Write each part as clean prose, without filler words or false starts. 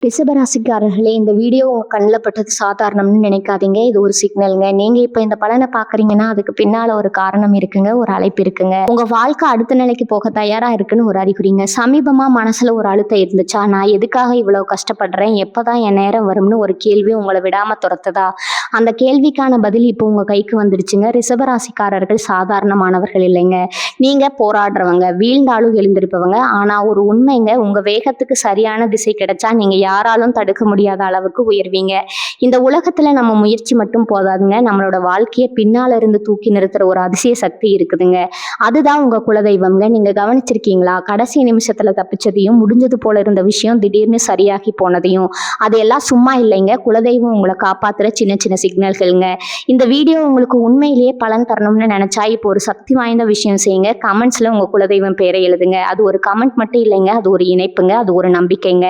ரிஷபராசிக்காரர்களே, இந்த வீடியோ உங்க கண்ணில் பட்டது சாதாரணம்னு நினைக்காதீங்க. இது ஒரு சிக்னலுங்க. நீங்க இப்ப இந்த பலனை பாக்குறீங்கன்னா அதுக்கு பின்னால ஒரு காரணம் இருக்குங்க, ஒரு அழைப்பு இருக்குங்க. உங்க வாழ்க்கை அடுத்த நிலைக்கு போக தயாரா இருக்குன்னு ஒரு அறிகுறிங்க. சமீபமா மனசுல ஒரு அழுத்தம் இருந்துச்சா? நான் எதுக்காக இவ்வளவு கஷ்டப்படுறேன், எப்பதான் என் நேரம் வரும்னு ஒரு கேள்வி உங்களை விடாம துரத்துதா? அந்த கேள்விக்கான பதில் இப்போ உங்க கைக்கு வந்துடுச்சுங்க. ரிஷபராசிக்காரர்கள் சாதாரணமானவர்கள் இல்லைங்க. நீங்க போராடுறவங்க, வீழ்ந்தாலும் எழுந்திருப்பவங்க. ஆனா ஒரு உண்மைங்க, உங்க வேகத்துக்கு சரியான திசை கிடைச்சா நீங்க யாராலும் தடுக்க முடியாத அளவுக்கு உயர்வீங்க. இந்த உலகத்துல நம்ம முயற்சி மட்டும் போதாதுங்க, நம்மளோட வாழ்க்கையை பின்னால இருந்து தூக்கி நிறுத்துற ஒரு அதிசய சக்தி இருக்குதுங்க. அதுதான் உங்க குலதெய்வம்ங்க. நீங்க கவனிச்சிருக்கீங்களா? கடைசி நிமிஷத்துல தப்பிச்சதையும், முடிஞ்சது போல இருந்த விஷயம் திடீர்னு சரியாகி போனதையும். அதெல்லாம் சும்மா இல்லைங்க, குலதெய்வம் உங்களை காப்பாத்துற சின்ன சின்ன சிக்னல்கள்ங்க. இந்த வீடியோ உங்களுக்கு உண்மையிலேயே பலன் தரணும்னு நினைச்சா இப்போ ஒரு சக்தி வாய்ந்த விஷயம் செய்யுங்க. கமெண்ட்ஸ்ல உங்க குலதெய்வம் பேரை எழுதுங்க. அது ஒரு கமெண்ட் மட்டும் இல்லைங்க, அது ஒரு இணைப்புங்க, அது ஒரு நம்பிக்கைங்க,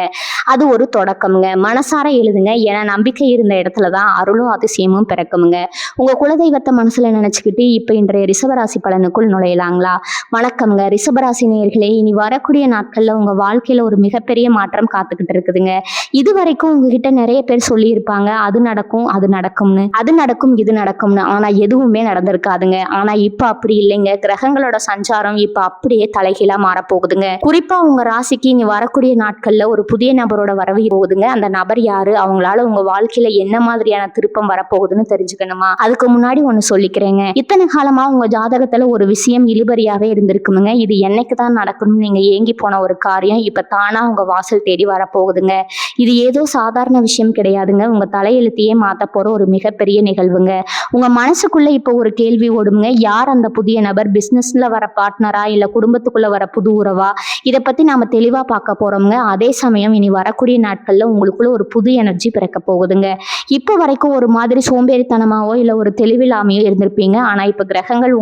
அது ஒரு தொடக்கம்ங்க. மனசார எழுதுங்க. ஏன்னா நம்பிக்கை இருந்த இடத்துலதான் அருளும் அதிசயமும் பிறக்குமுங்க. உங்க குலதெய்வத்தை மனசுல நினைச்சுக்கிட்டு இப்ப இன்றைய ரிஷபராசி பலனுக்குள் நுழையலாங்களா? வணக்கம்ங்க ரிஷபராசி நேயர்களே. இனி வரக்கூடிய நாட்கள்ல உங்க வாழ்க்கையில ஒரு மிகப்பெரிய மாற்றம் காத்துக்கிட்டு இருக்குதுங்க. இது வரைக்கும் உங்ககிட்ட நிறைய பேர் சொல்லியிருப்பாங்க, அது நடக்கும் அது நடக்கும்னு, அது நடக்கும் இது நடக்கும்னு. ஆனா எதுவுமே நடந்திருக்காதுங்க. ஆனா இப்ப அப்படி இல்லைங்க. கிரகங்களோட சஞ்சாரம் இப்ப அப்படியே தலைகீழா மாறப்போகுதுங்க. குறிப்பா உங்க ராசிக்கு இனி வரக்கூடிய நாட்கள்ல ஒரு புதிய நபரோட வரவு போகுதுங்க. அந்த நபர் யாரு, அவங்களால உங்க வாழ்க்கையில என்ன மாதிரியான திருப்பம் வரப்போகுதுன்னு தெரிஞ்சுக்கணுமா? அதுக்கு முன்னாடி ஒண்ணு சொல்லிக்கிறேங்க. இத்தனை காலமா உங்க ஜாதகத்துல ஒரு விஷயம் இழுபறியாவே இருந்திருக்குமுங்க. இது என்னைக்கு தான் நடக்கணும்னு நீங்க ஏங்கி போன ஒரு காரியம் இப்ப தானா உங்க வாசல் தேடி வரப்போகுதுங்க. இது ஏதோ சாதாரண விஷயம் கிடையாதுங்க. உங்க தலையெழுத்தையே மாத்த போற ஒரு மிகப்பெரிய நிகழ்வுங்க. உங்க மனசுக்குள்ள இப்ப ஒரு கேள்வி ஓடுங்க, யார் அந்த புதிய நபர்? பிசினஸ்ல வர பார்ட்னரா, இல்ல குடும்பத்துக்குள்ள வர புது உறவா? இதை பத்தி நாம தெளிவா பார்க்க போறோம்ங்க. அதே சமயம் இனி வரக்கூடிய நாட்கள்ல உங்களுக்குள்ள ஒரு புது எனர்ஜி பிறக்க போகுதுங்க. இப்ப வரைக்கும் ஒரு மாதிரி சோம்பேறித்தனமாவோ இல்ல ஒரு தெளிவில்லாமையோ இருந்திருப்பீங்க. ஆனா இப்ப கிரகங்கள்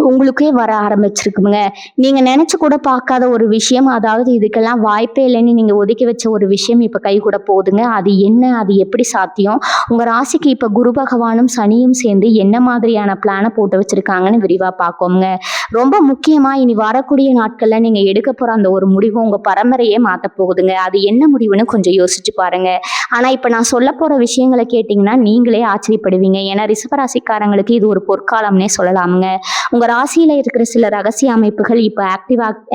உங்களுக்கே வர ஆரம்பிச்சிருக்குங்க. நீங்க நினைச்சு கூட பார்க்காத ஒரு விஷயம், அதாவது இதுக்கெல்லாம் வாய்ப்பே இல்லைன்னு நீங்க ஒதுக்கி வச்ச ஒரு விஷயம் இப்ப கை கூட போகுதுங்க. அது என்ன, அது எப்படி சாத்தியம்? உங்க ராசிக்கு இப்ப குரு பகவானும் சனியும் சேர்ந்து என்ன மாதிரியான பிளானை போட்டு வச்சிருக்காங்கன்னு விரிவா பார்ப்போம்ங்க. ரொம்ப முக்கியமா இனி வரக்கூடிய நாட்கள்ல நீங்க எடுக்க போற அந்த ஒரு முடிவு உங்க பரம்பரையே மாத்த போகுதுங்க. அது என்ன முடிவுன்னு கொஞ்சம் யோசிச்சு பாருங்க. ஆனா இப்ப நான் சொல்ல போற விஷயங்களை கேட்டீங்கன்னா நீங்களே ஆச்சரியப்படுவீங்க. ஏன்னா ரிஷபராசிக்காரங்களுக்கு இது ஒரு பொற்காலம்னே சொல்லலாமுங்க. உங்க ராசியில இருக்கிற சில ரகசிய அமைப்புகள் இப்ப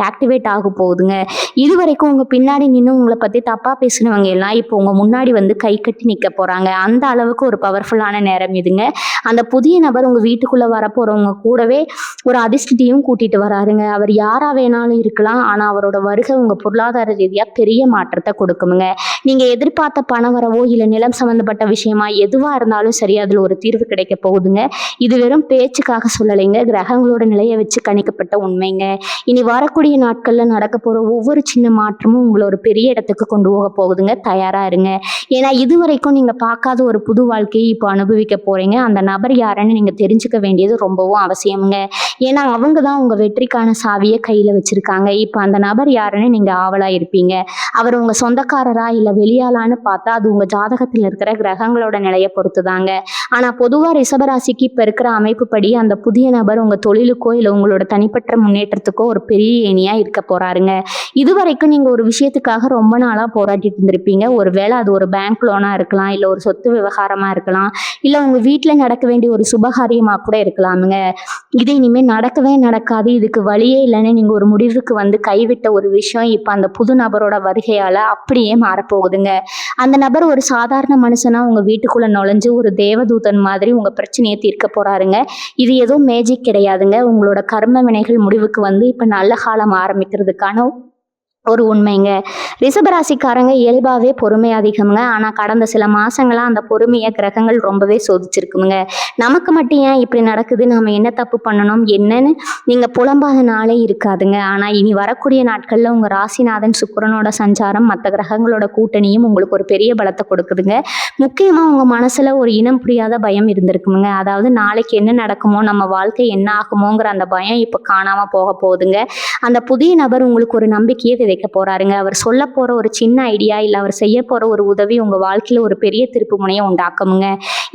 ஆக்டிவேட் ஆக போகுதுங்க. இது வரைக்கும் உங்க பின்னாடி நின்று உங்களை பத்தி தப்பா பேசினவங்க எல்லாம் இப்போ உங்க முன்னாடி வந்து கை கட்டி நிக்க போறாங்க. அந்த அளவுக்கு ஒரு பவர்ஃபுல்லான நேரம் இதுங்க. அந்த புதிய நபர் உங்க வீட்டுக்குள்ள வரப்போறவங்க கூடவே ஒரு அதிர்ஷ்டத்தையும் கூட்டிட்டு வராருங்க. அவர் யாரா வேணாலும் இருக்கலாம். ஆனா அவரோட வருகை உங்க பொருளாதார ரீதியா பெரிய மாற்றத்தை கொடுக்குமுங்க. நீங்க எதிர்பார்த்த பண வரவோ இல்ல நிலம் சம்பந்தப்பட்ட விஷயமா எதுவா இருந்தாலும் சரி, அதுல ஒரு தீர்வு கிடைக்க போகுதுங்க. இது வெறும் பேச்சுக்காக சொல்லலைங்க, கிரகங்களோட நிலையை வச்சு கணிக்கப்பட்ட உண்மைங்க. இனி வரக்கூடிய நாட்கள்ல நடக்க போற ஒவ்வொரு சின்ன மாற்றமும் உங்களை ஒரு பெரிய இடத்துக்கு கொண்டு போக போகுதுங்க. தயாரா இருங்க. ஏன்னா இதுவரைக்கும் நீங்க பார்க்காத ஒரு புது வாழ்க்கையை இப்போ அனுபவிக்க போறீங்க. அந்த நபர் யாருன்னு நீங்க தெரிஞ்சுக்க வேண்டியது ரொம்பவும் அவசியமுங்க. ஏன்னா அவங்க தான் உங்க வெற்றிக்கான சாவியை கையில வச்சிருக்காங்க. இப்ப அந்த நபர் யாருன்னு நீங்க ஆவலா இருப்பீங்க. அவர் உங்க சொந்தக்காரரா இல்ல வெளியாளான்னு பார்த்தா அது உங்க ஜாதகத்துல இருக்கிற கிரகங்களோட நிலையை பொறுத்துதாங்க. ஆனா பொதுவா ரிஷபராசிக்கு இப்ப இருக்கிற அமைப்பு படி அந்த புதிய நபர் உங்க தொழிலுக்கோ இல்ல உங்களோட தனிப்பட்ட முன்னேற்றத்துக்கோ ஒரு பெரிய ஏணியா இருக்க போறாருங்க. இது வரைக்கும் நீங்க ஒரு விஷயத்துக்காக ரொம்ப நாளா போராட்டிட்டு இருந்திருப்பீங்க. ஒருவேளை அது ஒரு பேங்க் லோனா இருக்கலாம், இல்ல ஒரு சொத்து விவகாரமா இருக்கலாம், இல்ல உங்க வீட்டுல நடக்க வேண்டிய ஒரு சுபகாரியமா கூட இருக்கலாமுங்க. இது இனிமே நடக்கவே நடக்காது, இதுக்கு வழியே இல்லைன்னு நீங்க ஒரு முடிவுக்கு வந்து கைவிட்ட ஒரு விஷயம் இப்ப அந்த புது நபரோட வருகையால அப்படியே மாறப்போகுதுங்க. அந்த நபர் ஒரு சாதாரண மனுஷனா உங்க வீட்டுக்குள்ள நுழைஞ்சு ஒரு தேவதூதன் மாதிரி உங்க பிரச்சனையை தீர்க்க போறாருங்க. இது எதுவும் மேஜிக் கிடையாதுங்க. உங்களோட கர்ம வினைகள் முடிவுக்கு வந்து இப்ப நல்ல காலம் ஆரம்பிக்கிறதுக்கான ஒரு உண்மைங்க. ரிஷபராசிக்காரங்க இயல்பாவே பொறுமை அதிகம்ங்க. ஆனா கடந்த சில மாசங்களா அந்த பொறுமையை கிரகங்கள் ரொம்பவே சோதிச்சிருக்குங்க. நமக்கு மட்டும் ஏன் இப்படி நடக்குது, நாம என்ன தப்பு பண்ணணும் என்னன்னு நீங்க புலம்பாத நாளே இருக்காதுங்க. ஆனா இனி வரக்கூடிய நாட்கள்ல உங்க ராசிநாதன் சுக்கிரனோட சஞ்சாரம் மற்ற கிரகங்களோட கூட்டணியும் உங்களுக்கு ஒரு பெரிய பலத்தை கொடுக்குதுங்க. முக்கியமா உங்க மனசுல ஒரு இனம் புரியாத பயம் இருந்திருக்குங்க. அதாவது நாளைக்கு என்ன நடக்குமோ, நம்ம வாழ்க்கை என்ன ஆகுமோங்கிற அந்த பயம் இப்ப காணாம போக போகுதுங்க. அந்த புதிய நபர் உங்களுக்கு ஒரு நம்பிக்கையை விதைக்க போறாருங்க. அவர் சொல்ல போற ஒரு சின்ன ஐடியா இல்ல அவர் செய்ய போற ஒரு உதவி உங்க வாழ்க்கையில ஒரு பெரிய திருப்பு முனையை உண்டாக்குமுங்க.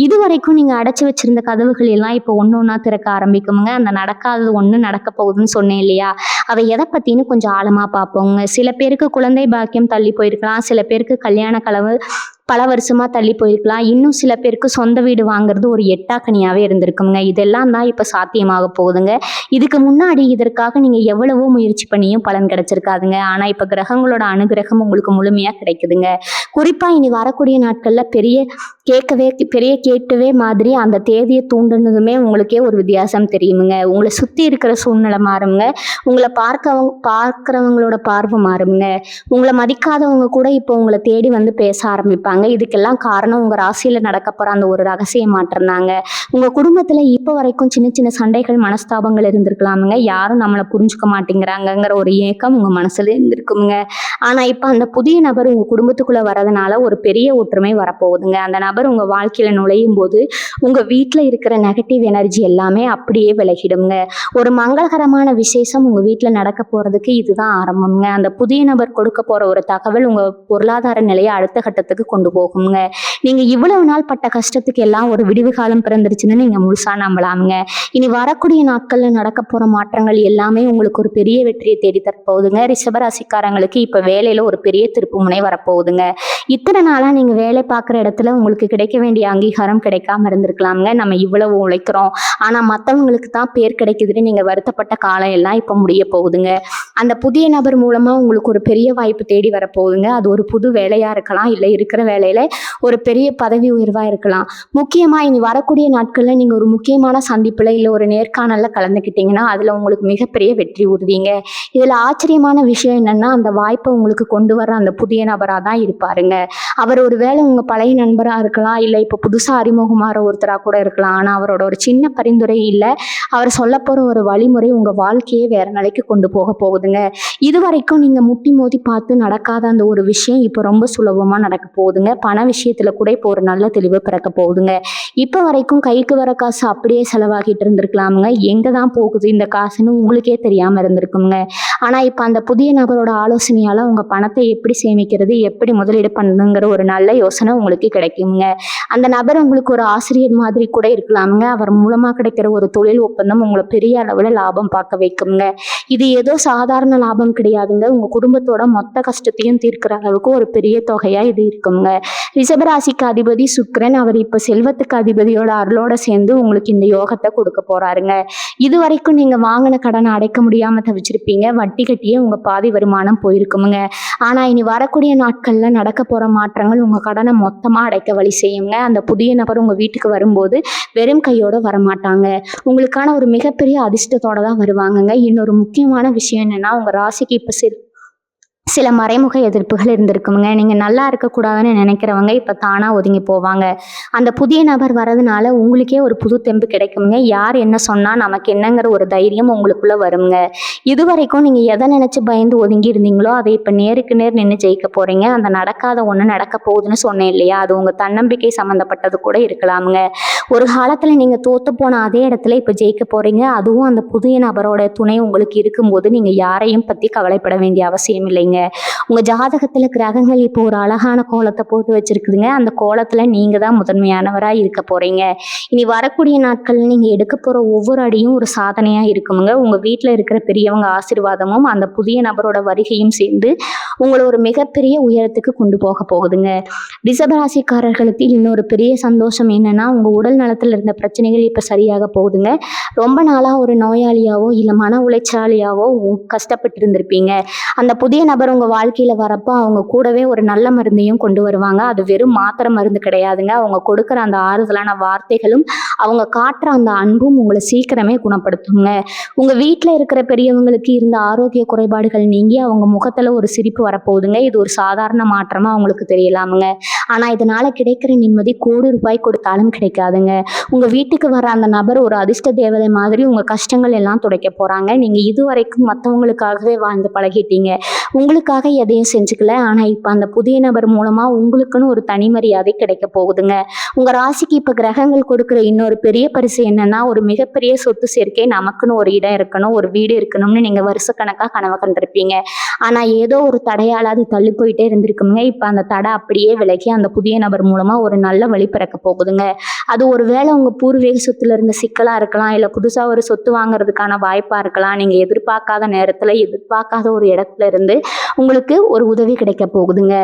இது வரைக்கும் நீங்க அடைச்சு வச்சிருந்த கதவுகள் எல்லாம் இப்போ ஒண்ணு ஒண்ணா திறக்க ஆரம்பிக்குமுங்க. அந்த நடக்காதது ஒண்ணு நடக்க போகுதுன்னு சொன்னேன் இல்லையா, அதை எதை பத்தின்னு கொஞ்சம் ஆழமா பார்ப்போங்க. சில பேருக்கு குழந்தை பாக்கியம் தள்ளி போயிருக்கலாம், சில பேருக்கு கல்யாண கனவு பல வருஷமா தள்ளி போயிருக்கலாம், இன்னும் சில பேருக்கு சொந்த வீடு வாங்குறது ஒரு எட்டாக்கனியாவே இருந்திருக்குங்க. இதெல்லாம் தான் இப்ப சாத்தியமாக போகுதுங்க. இதுக்கு முன்னாடி இதற்காக நீங்க எவ்வளவோ முயற்சி பண்ணியும் பலன் கிடைச்சிருக்காதுங்க. ஆனா இப்ப கிரகங்களோட அனுகிரகம் உங்களுக்கு முழுமையா கிடைக்குதுங்க. குறிப்பா இனி வரக்கூடிய நாட்கள்ல பெரிய கேட்கவே மாதிரி அந்த தேதியை தூண்டுனதுமே உங்களுக்கே ஒரு வித்தியாசம் தெரியுமுங்க. உங்களை சுத்தி இருக்கிற சூழ்நிலை மாறுங்க, உங்களை பார்க்கிறவங்களோட பார்வை மாறுங்க, உங்களை மதிக்காதவங்க கூட இப்போ உங்களை தேடி வந்து பேச ஆரம்பிப்பாங்க. இதுக்கெல்லாம் காரணம் உங்க ராசியில நடக்க போற அந்த ஒரு ரகசிய மாற்றம் தாங்க. உங்க குடும்பத்துல இப்ப வரைக்கும் சின்ன சின்ன சண்டைகள் மனஸ்தாபங்கள் இருந்திருக்கலாமுங்க. யாரும் நம்மளை புரிஞ்சுக்க மாட்டேங்கிறாங்கிற ஒரு ஏக்கம் உங்க மனசுல இருந்திருக்குங்க. ஆனா இப்ப அந்த புதிய நபர் உங்க குடும்பத்துக்குள்ள வரதுனால ஒரு பெரிய ஒற்றுமை வரப்போகுதுங்க. அந்த நபர் உங்க வாழ்க்கையில நுழையும் போது உங்க வீட்டுல இருக்கிற நெகட்டிவ் எனர்ஜி எல்லாமே அப்படியே விலகிடுங்க. ஒரு மங்களகரமான விசேஷம் உங்க வீட்டுல நடக்க போறதுக்கு இதுதான் ஆரம்பம்ங்க. அந்த புதிய நபர் கொடுக்க போற ஒரு தகவல் உங்க பொருளாதார நிலையை அடுத்த கட்டத்துக்கு கொண்டு போகுங்க. நீங்க இவ்வளவு நாள் பட்ட கஷ்டத்துக்கு எல்லாம் ஒரு விடிவு காலம் பிறந்துருச்சுன்னு நீங்க முழுசா நம்பலாமுங்க. இனி வரக்கூடிய நாட்கள்ல நடக்க போற மாற்றங்கள் எல்லாமே உங்களுக்கு ஒரு பெரிய வெற்றியை தேடி தரப்போகுதுங்க. ரிஷபராசிக்காரங்களுக்கு இப்ப வேலையில ஒரு பெரிய திருப்பு முனை வரப்போகுதுங்க. இத்தனை நாளா நீங்க வேலை பார்க்குற இடத்துல உங்களுக்கு கிடைக்க வேண்டிய அங்கீகாரம் கிடைக்காம இருந்திருக்கலாமுங்க. நம்ம இவ்வளவு உழைக்கிறோம் ஆனா மற்றவங்களுக்கு தான் பேர் கிடைக்குதுன்னு நீங்க வருத்தப்பட்ட காலம் எல்லாம் இப்ப முடிய போகுதுங்க. அந்த புதிய நபர் மூலமா உங்களுக்கு ஒரு பெரிய வாய்ப்பு தேடி வரப்போகுதுங்க. அது ஒரு புது வேலையா இருக்கலாம், இல்லை இருக்கிற வேலையில ஒரு பெரிய பதவி உயர்வா இருக்கலாம். முக்கியமா இனி வரக்கூடிய நாட்கள்ல நீங்க ஒரு முக்கியமான சந்திப்புல இல்லை ஒரு நேர்காணல்ல கலந்துக்கிட்டீங்கன்னா அதுல உங்களுக்கு மிகப்பெரிய வெற்றி உறுதிங்க. இதுல ஆச்சரியமான விஷயம் என்னன்னா, அந்த வாய்ப்பை உங்களுக்கு கொண்டு வர அந்த புதிய நபரா தான் இருப்பாருங்க. அவர் ஒரு வேளை உங்க பழைய நண்பரா இருக்கலாம், இல்லை இப்போ புதுசா அறிமுகமாற ஒருத்தரா கூட இருக்கலாம். ஆனா அவரோட ஒரு சின்ன பரிந்துரை இல்லை அவர் சொல்ல போற ஒரு வழிமுறை உங்க வாழ்க்கையே வேற நிலைக்கு கொண்டு போக போகுதுங்க. இது வரைக்கும் நீங்க முட்டி மோதி பார்த்து நடக்காத அந்த ஒரு விஷயம் இப்போ ரொம்ப சுலபமா நடக்க போகுதுங்க. பண விஷயத்துல கூட இப்போ ஒரு நல்ல தெளிவு பிறக்க போகுதுங்க. இப்ப வரைக்கும் கைக்கு வர காசு அப்படியே செலவாகிட்டு இருந்திருக்கலாமுங்க. எங்க தான் போகுது இந்த காசுன்னு உங்களுக்கே தெரியாம இருந்திருக்குங்க. ஆனா இப்ப அந்த புதிய நபரோட ஆலோசனையால உங்க பணத்தை எப்படி சேமிக்கிறது, எப்படி முதலீடு பண்ணுங்கிற ஒரு நல்ல யோசனை உங்களுக்கு கிடைக்குங்க. அந்த நபர் உங்களுக்கு ஒரு ஆசிரியர் மாதிரி கூட இருக்கலாமுங்க. அவர் மூலமா கிடைக்கிற ஒரு தொழில் ஒப்பந்தம் உங்களை பெரிய அளவுல லாபம் பார்க்க வைக்குங்க. இது ஏதோ சாதாரண லாபம் கிடையாதுங்க. உங்க குடும்பத்தோட மொத்த கஷ்டத்தையும் தீர்க்கிற அளவுக்கு ஒரு பெரிய தொகையா இது இருக்குங்க. ரிஷபராசிக்கு அதிபதி சுக்கிரன், அவர் இப்ப செல்வத்துக்கு அதிபதியோட அருளோட சேர்ந்து உங்களுக்கு இந்த யோகத்தை கொடுக்க போறாருங்க. இது வரைக்கும் நீங்க வாங்கின கடனை அடைக்க முடியாம தவிச்சிருப்பீங்க, வட்டி கட்டியே உங்க பாதி வருமானம் போயிருக்குமுங்க. ஆனா இனி வரக்கூடிய நாட்கள்ல நடக்க போற மாற்றங்கள் உங்க கடனை மொத்தமா அடைக்க வழி செய்யுங்க. அந்த புதிய நபர் உங்க வீட்டுக்கு வரும்போது வெறும் கையோட வரமாட்டாங்க, உங்களுக்கான ஒரு மிகப்பெரிய அதிர்ஷ்டத்தோட தான் வருவாங்கங்க. இன்னொரு முக்கியமான விஷயம் என்னன்னா, உங்க ராசிக்கு இப்ப சில மறைமுக எதிர்ப்புகள் இருந்திருக்குங்க. நீங்க நல்லா இருக்கக்கூடாதுன்னு நினைக்கிறவங்க இப்ப தானா ஒதுங்கி போவாங்க. அந்த புதிய நபர் வரதுனால உங்களுக்கே ஒரு புது தெம்பு கிடைக்குங்க. யார் என்ன சொன்னா நமக்கு என்னங்கிற ஒரு தைரியம் உங்களுக்குள்ள வருங்க. இது வரைக்கும் நீங்க எதை நினைச்சு பயந்து ஒதுங்கி இருந்தீங்களோ அதை இப்ப நேருக்கு நேர் நின்று ஜெயிக்க போறீங்க. அந்த நடக்காத ஒண்ணு நடக்க போகுதுன்னு சொன்னேன் இல்லையா, அது உங்க தன்னம்பிக்கை சம்பந்தப்பட்டது கூட இருக்கலாமுங்க. ஒரு காலத்துல நீங்க தோத்து போன அதே இடத்துல இப்ப ஜெயிக்க போறீங்க. அதுவும் அந்த புதிய நபரோட துணை உங்களுக்கு இருக்கும்போது நீங்க யாரையும் பத்தி கவலைப்பட வேண்டிய அவசியம் இல்லைங்க. உங்க ஜாதகத்துல கிரகங்கள் இப்போ ஒரு அழகான கோலத்தை போட்டு வச்சிருக்குதுங்க. அந்த கோலத்துல நீங்க தான் முதன்மையானவரா இருக்க போறீங்க. இனி வரக்கூடிய நாட்கள் நீங்க எடுக்க போற ஒவ்வொரு அடியும் ஒரு சாதனையா இருக்குமுங்க. உங்க வீட்டுல இருக்கிற பெரியவங்க ஆசீர்வாதமும் அந்த புதிய நபரோட வருகையும் சேர்ந்து உங்களை ஒரு மிகப்பெரிய உயரத்துக்கு கொண்டு போக போகுதுங்க. ரிஷபராசிக்காரர்களுக்கு இன்னொரு பெரிய சந்தோஷம் என்னன்னா, உங்க உடல் நலத்துல இருந்த பிரச்சனைகள் இப்ப சரியாக போகுதுங்க. ரொம்ப நாளா ஒரு நோயாளியாவோ இல்ல மன உளைச்சலாளியாவோ கஷ்டப்பட்டு இருந்திருப்பீங்க. அந்த புதிய நபர் உங்க வாழ்க்கையில வரப்போ அவங்க கூடவே ஒரு நல்ல மருந்தையும் கொண்டு வருவாங்க. அது வெறும் மாத்திரை மருந்து கிடையாதுங்க. அவங்க கொடுக்குற அந்த ஆறுதலான வார்த்தைகளும் அவங்க காட்டுற அந்த அன்பும் உங்களை சீக்கிரமே குணப்படுத்துங்க. உங்க வீட்டுல இருக்கிற பெரியவங்களுக்கு இருந்த ஆரோக்கிய குறைபாடுகள் நீங்கி அவங்க முகத்துல ஒரு சிரிப்பு வரப்போகுதுங்க. இது ஒரு சாதாரண மாற்றமா அவங்களுக்கு தெரியலாமுங்க. ஆனா இதனால கிடைக்கிற நிம்மதி கோடி ரூபாய் கொடுத்தாலும் கிடைக்காதுங்க. உங்க வீட்டுக்கு வர அந்த நபர் ஒரு அதிர்ஷ்ட தேவதை மாதிரி உங்க கஷ்டங்கள் எல்லாம் துடைக்க போறாங்க. நீங்க இதுவரைக்கும் மற்றவங்களுக்காகவே வாழ்ந்து பழகிட்டீங்க, உங்களுக்காக எதையும் செஞ்சுக்கல. ஆனா இப்ப அந்த புதிய நபர் மூலமா உங்களுக்குன்னு ஒரு தனி மரியாதை கிடைக்க போகுதுங்க. உங்க ராசிக்கு இப்ப கிரகங்கள் கொடுக்குற இன்னொரு இன்னொரு பெரிய பரிசு என்னன்னா, ஒரு மிகப்பெரிய சொத்து சேர்க்கை, நமக்குன்னு ஒரு இடம் இருக்கணும், ஒரு வீடு இருக்கணும்னு நீங்க வருஷக்கணக்கா கனவு கண்டிருப்பீங்க. ஆனா ஏதோ ஒரு தடையால அது தள்ளி போயிட்டே இருந்திருக்குங்க. இப்ப அந்த தடை அப்படியே விலகி அந்த புதிய நபர் மூலமா ஒரு நல்ல வழி பிறக்க போகுதுங்க. அது ஒருவேளை உங்க பூர்வீக சொத்துல இருந்த சிக்கலா இருக்கலாம், இல்ல புதுசா ஒரு சொத்து வாங்குறதுக்கான வாய்ப்பா இருக்கலாம். நீங்க எதிர்பார்க்காத நேரத்துல, எதிர்பார்க்காத ஒரு இடத்துல இருந்து உங்களுக்கு ஒரு உதவி கிடைக்க போகுதுங்க.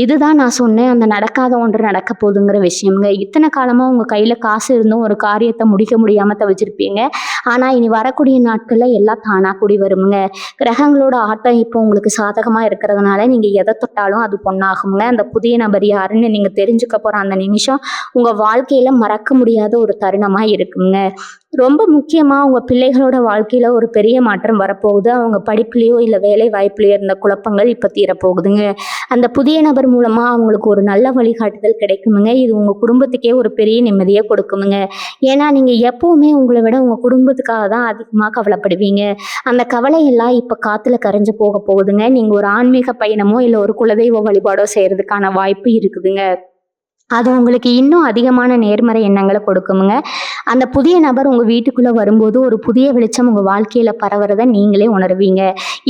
இதுதான் நான் சொன்னேன், அந்த நடக்காத ஒன்று நடக்க போகுதுங்கிற விஷயம்ங்க. இத்தனை காலமா உங்க கையில காசு இருந்தும் ஒரு காரியத்தை முடிக்க முடியாம தவிச்சிருப்பீங்க. ஆனா இனி வரக்கூடிய நாட்கள்ல எல்லாம் தானா கூடி வருமுங்க. கிரகங்களோட ஆட்டம் இப்போ உங்களுக்கு சாதகமா இருக்கிறதுனால நீங்க எதை தொட்டாலும் அது பொண்ணாகுங்க. அந்த புதிய நபர் யாருன்னு நீங்க தெரிஞ்சுக்க போற அந்த நிமிஷம் உங்க வாழ்க்கையில மறக்க முடியாத ஒரு தருணமா இருக்குங்க. ரொம்ப முக்கியமா உங்க பிள்ளைகளோட வாழ்க்கையில ஒரு பெரிய மாற்றம் வரப்போகுது. அவங்க படிப்புலயோ இல்ல வேலை வாய்ப்புலயோ இருந்த குழப்பங்கள் இப்ப தீரப்போகுதுங்க. அந்த புதிய நபர் மூலமா அவங்களுக்கு ஒரு நல்ல வழிகாட்டுதல் கிடைக்குமுங்க. இது உங்க குடும்பத்துக்கே ஒரு பெரிய நிம்மதியை கொடுக்குமுங்க. ஏன்னா நீங்க எப்பவுமே உங்களை விட உங்க குடும்பத்துக்காக தான் அதிகமா கவலைப்படுவீங்க. அந்த கவலை எல்லாம் இப்ப காத்துல கரைஞ்சு போக போகுதுங்க. நீங்க ஒரு ஆன்மீக பயணமோ இல்ல ஒரு குலதெய்வ வழிபாடோ செய்யறதுக்கான வாய்ப்பு இருக்குதுங்க. அது உங்களுக்கு இன்னும் அதிகமான நேர்மறை எண்ணங்களை கொடுக்குமுங்க. அந்த புதிய நபர் உங்க வீட்டுக்குள்ள வரும்போது ஒரு புதிய வெளிச்சம் உங்க வாழ்க்கையில பரவுறத நீங்களே உணர்வீங்க.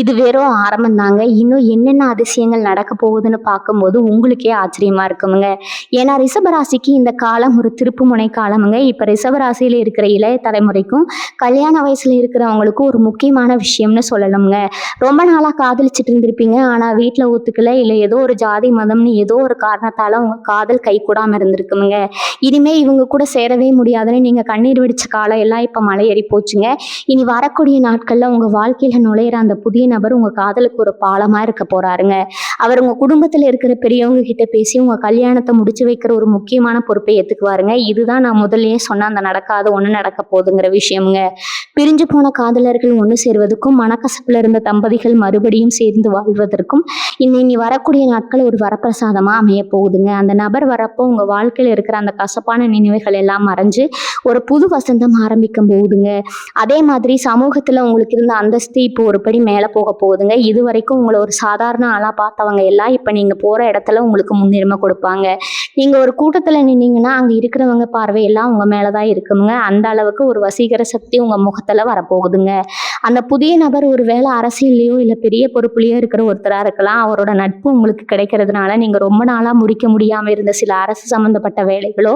இது வெறும் ஆரம்பம் தாங்க. இன்னும் என்னென்ன அதிசயங்கள் நடக்க போகுதுன்னு பார்க்கும்போது உங்களுக்கே ஆச்சரியமா இருக்குமுங்க. ஏன்னா ரிஷபராசிக்கு இந்த காலம் ஒரு திருப்புமுனை காலமுங்க. இப்ப ரிஷபராசியில இருக்கிற இளைய தலைமுறைக்கும் கல்யாண வயசுல இருக்கிறவங்களுக்கும் ஒரு முக்கியமான விஷயம்னு சொல்லணுங்க. ரொம்ப நாளா காதலிச்சுட்டு இருந்திருப்பீங்க. ஆனா வீட்டுல ஒத்துக்கல, இல்ல ஏதோ ஒரு ஜாதி மதம்னு ஏதோ ஒரு காரணத்தால உங்க காதல் கை கூடாம இருந்திருக்குமுங்க. இனிமே இவங்க கூட சேரவே முடியாதுன்னு நீங்க கண்ணீர் வெடிச்ச காலம் எல்லாம் இப்ப மலையேறி போச்சுங்க. இனி வரக்கூடிய நாட்கள்ல உங்க வாழ்க்கையில நுழையிற அந்த புதிய நபர் உங்க காதலுக்கு ஒரு பாலமா இருக்க போறாருங்க. அவர் உங்க குடும்பத்துல இருக்கிற பெரியவங்க கிட்ட பேசி உங்க கல்யாணத்தை முடிச்சு வைக்கிற ஒரு முக்கியமான பொறுப்பை ஏத்துக்குவாருங்க. இதுதான் நான் முதல்லயே சொன்ன அந்த நடக்காத ஒண்ணு நடக்க போகுதுங்கிற விஷயம்ங்க. பிரிஞ்சு போன காதலர்கள் ஒண்ணு சேர்வதற்கும், மனக்கசப்புல இருந்த தம்பதிகள் மறுபடியும் சேர்ந்து வாழ்வதற்கும் இனி வரக்கூடிய நாட்கள் ஒரு வரப்பிரசாதமா அமைய போகுதுங்க. அந்த நபர் வரப்போ உங்க வாழ்க்கையில இருக்கிற அந்த கசப்பான நினைவுகள் எல்லாம் மறைஞ்சு ஒரு புது வசந்தம் ஆரம்பிக்கும் போகுதுங்க. அதே மாதிரி சமூகத்துல உங்களுக்கு இருந்த அந்தஸ்து இப்போ ஒரு படி மேல போக போகுதுங்க. இது வரைக்கும் உங்களை ஒரு சாதாரண ஆளா பார்த்தவங்க எல்லாம் இப்ப நீங்க போற இடத்துல உங்களுக்கு முன்னுரிமை கொடுப்பாங்க. நீங்க ஒரு கூட்டத்துல நின்னீங்கன்னா அங்க இருக்கிறவங்க பார்வை எல்லாம் உங்க மேலதான் இருக்குங்க. அந்த அளவுக்கு ஒரு வசீகர சக்தி உங்க முகத்துல வரப்போகுதுங்க. அந்த புதிய நபர் ஒரு வேளை அரசியல்லையோ இல்ல பெரிய பொறுப்புலையோ இருக்கிற ஒருத்தரா இருக்கலாம். அவரோட நட்பு உங்களுக்கு கிடைக்கிறதுனால நீங்க ரொம்ப நாளா முடிக்க முடியாம இருந்த சில அரசு சம்பந்தப்பட்ட வேலைகளோ